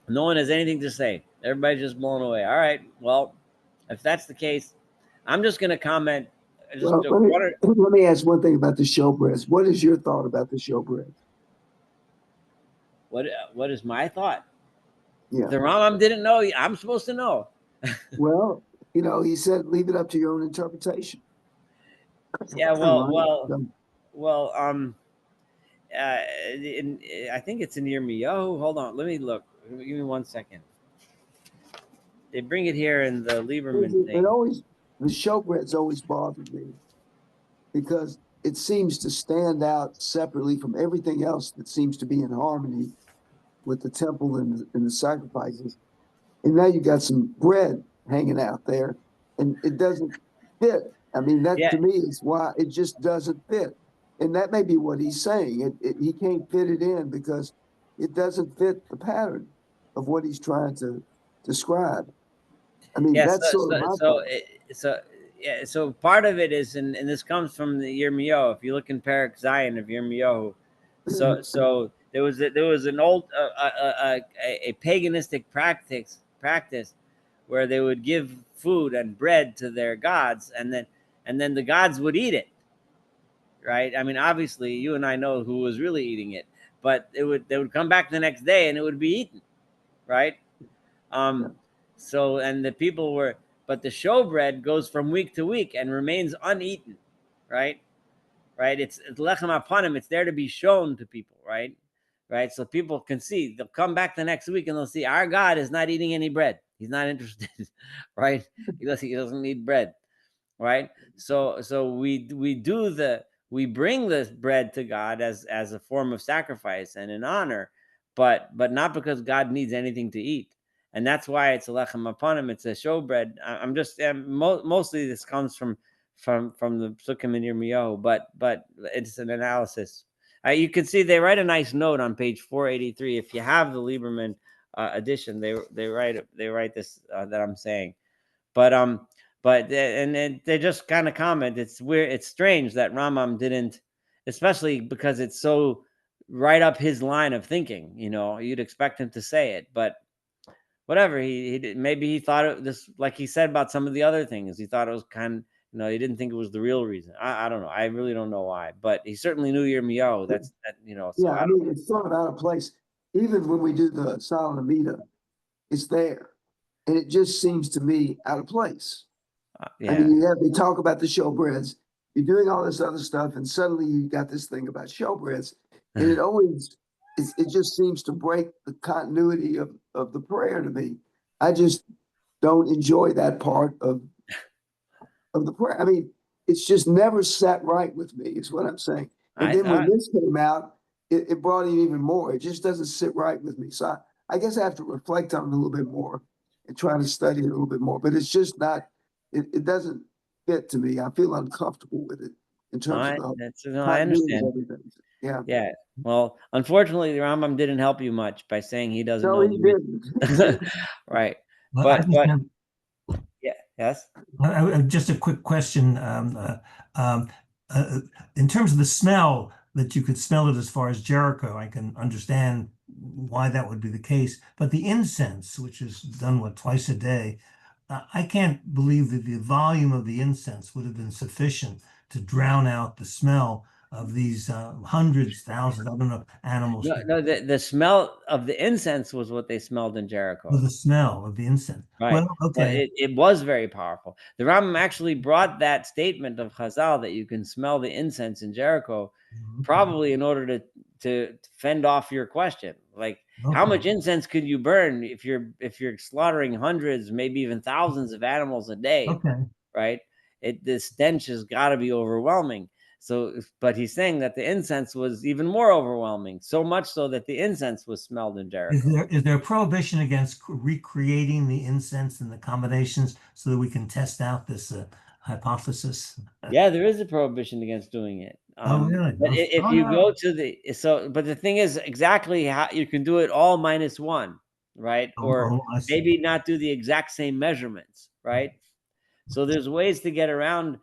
No one has anything to say. Everybody's just blown away. All right. Well, if that's the case, I'm just going to comment. Let me ask one thing about the showbreads. What is your thought about the showbreads? What is my thought? Yeah. The Rambam didn't know. I'm supposed to know. Well, he said, leave it up to your own interpretation. Yeah. Well. I think it's in Yirmiyahu. Hold on. Let me look. Give me 1 second. They bring it here in the Lieberman thing. The showbreads always bothered me, because it seems to stand out separately from everything else that seems to be in harmony with the temple and the sacrifices. And now you got some bread hanging out there, and it doesn't fit. I mean, that to me is why it just doesn't fit. And that may be what he's saying. He can't fit it in because it doesn't fit the pattern of what he's trying to describe. I mean, that's sort of my thought. So part of it is, and this comes from the Yirmiyahu. If you look in Perek Zion of Yirmiyahu, so there was an old a paganistic practice where they would give food and bread to their gods, and then the gods would eat it. Right? I mean, obviously, you and I know who was really eating it, but they would come back the next day and it would be eaten, right? So, and the people were, but the showbread goes from week to week and remains uneaten, right? Right? It's lechem apanim. It's there to be shown to people, right? Right? So people can see. They'll come back the next week and they'll see our God is not eating any bread. He's not interested, right? He doesn't need bread, right? So we bring this bread to God as a form of sacrifice and an honor, but not because God needs anything to eat. And that's why it's a lechem apanim. It's a showbread. I'm just mostly this comes from the Sukkim and Yirmiyahu, but it's an analysis. You can see they write a nice note on page 483. If you have the Lieberman edition, they write this that I'm saying, but they just kind of comment. It's weird. It's strange that Rambam didn't, especially because it's so right up his line of thinking. You'd expect him to say it, but whatever. Maybe he thought it this, like he said about some of the other things. He thought it was kind of, he didn't think it was the real reason. I don't know. I really don't know why, but he certainly knew Yirmiyahu. So yeah, I mean, it's sort of out of place. Even when we do the Silent Amida, it's there, and it just seems to me out of place. I mean, they talk about the showbreads. You're doing all this other stuff, and suddenly you got this thing about showbreads, and it just seems to break the continuity of the prayer to me. I just don't enjoy that part of the prayer. I mean, it's just never sat right with me, is what I'm saying. And then when this came out, it brought it even more. It just doesn't sit right with me. So I guess I have to reflect on it a little bit more and try to study it a little bit more. But it's just not. It doesn't fit to me. I feel uncomfortable with it in terms of the I continuity of understand. everything. Yeah. Yeah. Well, unfortunately, the Rambam didn't help you much by saying he doesn't No, know he the reason. didn't. He didn't. Right. Well, I But just have yeah, yes. just a quick question. Um, uh, in terms of the smell, that you could smell it as far as Jericho, I can understand why that would be the case. But the incense, which is done, what, twice a day, I can't believe that the volume of the incense would have been sufficient to drown out the smell of these hundreds, thousands, I don't know, animals. No, the smell of the incense was what they smelled in Jericho. The smell of the incense. Right. Well, okay. It was very powerful. The Rambam actually brought that statement of Chazal that you can smell the incense in Jericho, probably in order to fend off your question. Like, how much incense could you burn if you're slaughtering hundreds, maybe even thousands of animals a day? Okay. Right? The stench has got to be overwhelming. So, but he's saying that the incense was even more overwhelming, so much so that the incense was smelled in Jericho. Is there a prohibition against recreating the incense and the combinations so that we can test out this hypothesis? Yeah, there is a prohibition against doing it. Oh, really? But if you go to but the thing is exactly how you can do it all minus one, right? Or I see. maybe not do the exact same measurements, right? So there's ways to get around,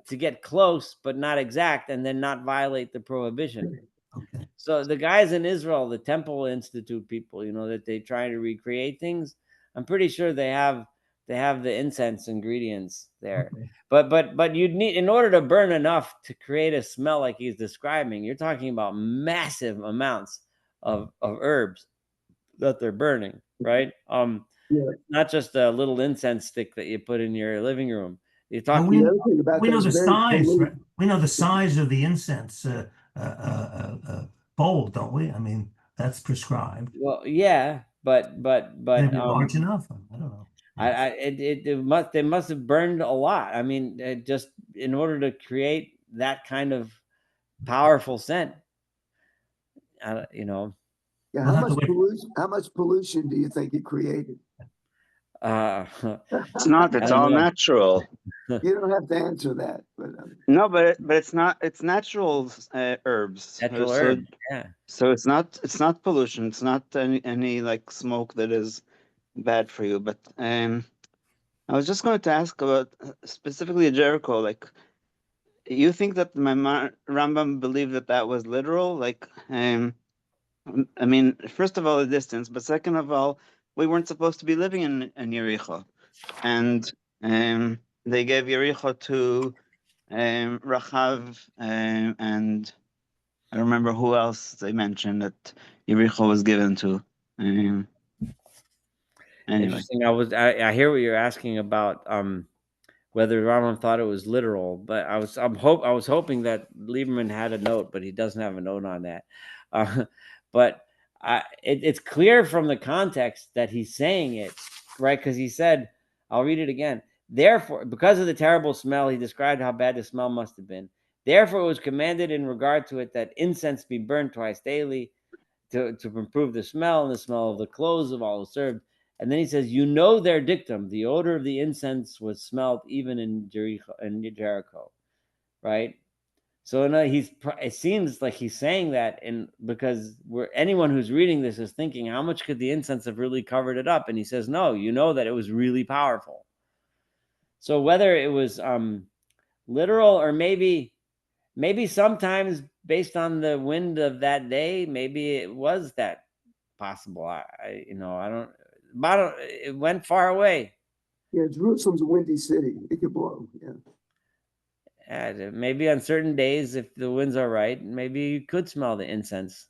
to get close, but not exact, and then not violate the prohibition. Okay. So the guys in Israel, the Temple Institute people, that they try to recreate things, I'm pretty sure they have the incense ingredients there. Okay. But you'd need, in order to burn enough to create a smell like he's describing, you're talking about massive amounts of herbs that they're burning, right? Yeah. Not just a little incense stick that you put in your living room. You're Well, talking The other thing about we that know is the very size, polluted. right? We know the size of the incense bowl, don't we? I mean, that's prescribed. well, yeah, but Can it be large enough? I don't know. they must have burned a lot. I mean, just in order to create that kind of powerful scent, Yeah. We'll How have to much wait. pollution? How much pollution do you think it created? uh, It's not. I It's don't all know. natural. You don't have to answer that, but No, but it's not. It's natural herbs. Natural So herb. Yeah. so it's not. It's not pollution. It's not any like smoke that is bad for you. But I was just going to ask about specifically Jericho. Like, you think that my Rambam believed that that was literal? Like, I mean, first of all, the distance, but second of all, we weren't supposed to be living in Yericho, and they gave Yericho to Rachav, and I don't remember who else they mentioned that Yericho was given to. Anyway, Interesting. I hear what you're asking about whether Rambam thought it was literal, but I was hoping that Lieberman had a note, but he doesn't have a note on that. But it's clear from the context that he's saying it, right? Because he said, I'll read it again. Therefore, because of the terrible smell, he described how bad the smell must have been. Therefore, it was commanded in regard to it that incense be burned twice daily to improve the smell and the smell of the clothes of all who served. And then he says, their dictum, the odor of the incense was smelt even in Jericho, right? So it seems like he's saying that, and because anyone who's reading this is thinking, how much could the incense have really covered it up? And he says, no, that it was really powerful. So whether it was literal or maybe sometimes based on the wind of that day, maybe it was that possible. I don't. It went far away. yeah, Jerusalem's a windy city. It could blow. Yeah. And maybe on certain days, if the winds are right, maybe you could smell the incense.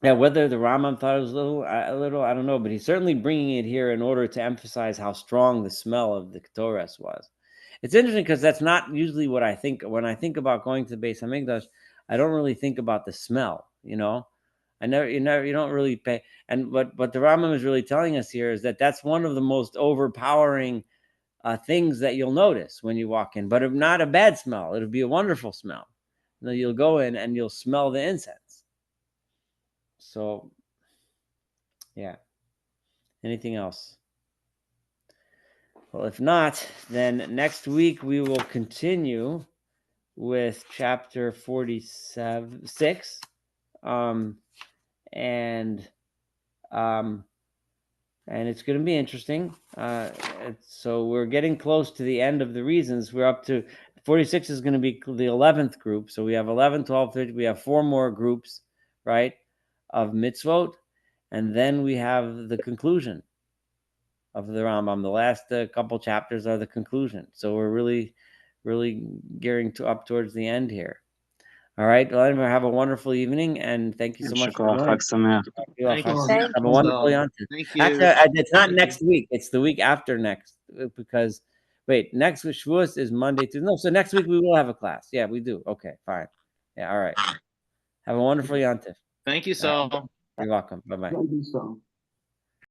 Yeah, whether the Rambam thought it was a little, I don't know, but he's certainly bringing it here in order to emphasize how strong the smell of the Torah was. It's interesting because that's not usually what I think when I think about going to the Beis Hamikdash. I don't really think about the smell. You don't really pay. And what the Rambam is really telling us here is that that's one of the most overpowering things that you'll notice when you walk in, but not a bad smell. It'll be a wonderful smell, No, you'll go in and you'll smell the incense. So, yeah. Anything else? Well, if not, then next week we will continue with chapter 46. And it's going to be interesting. So we're getting close to the end of the reasons. We're up to 46 is going to be the 11th group. So we have 11, 12, 13. We have 4 more groups, right, of mitzvot. And then we have the conclusion of the Rambam. The last couple chapters are the conclusion. So we're really, really gearing up towards the end here. All right. Well, anyway, have a wonderful evening, and thank you so much for joining. Thank you. Thank Have a wonderful So, Yontif. thank you. Actually, it's not Thank next week. It's the week after next. Because, wait, next week Shavuos is Monday to no. So next week we will have a class. Yeah, we do. Okay, fine. Yeah, all right. Have a wonderful Yontif. Thank you, so. You're welcome. Bye bye. you so.